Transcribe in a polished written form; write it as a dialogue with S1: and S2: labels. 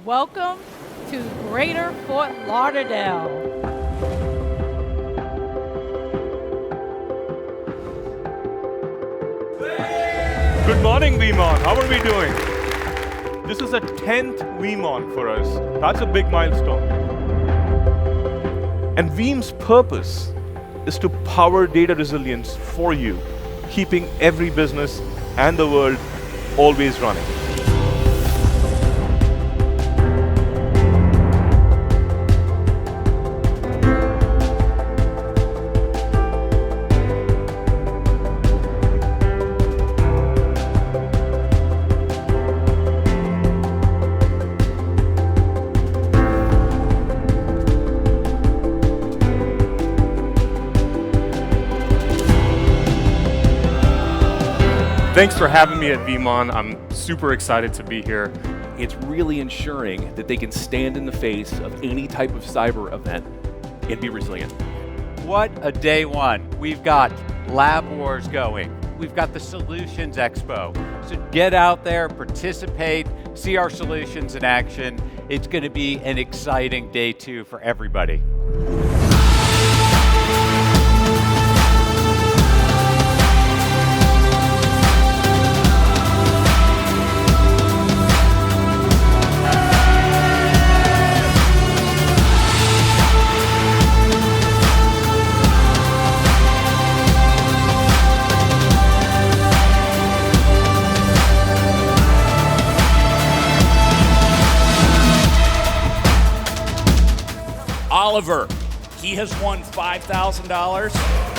S1: Welcome to Greater Fort Lauderdale.
S2: Good morning, VeeamON. How are we doing? This is the 10th VeeamON for us. That's a big milestone. And Veeam's purpose is to power data resilience for you, keeping every business and the world always running.
S3: Thanks for having me at VeeamON. I'm super excited to be here.
S4: It's really ensuring that they can stand in the face of any type of cyber event and be resilient.
S5: What a day one. We've got Lab Wars going. We've got the Solutions Expo. So get out there, participate, see our solutions in action. It's going to be an exciting day two for everybody.
S6: Oliver, he has won $5,000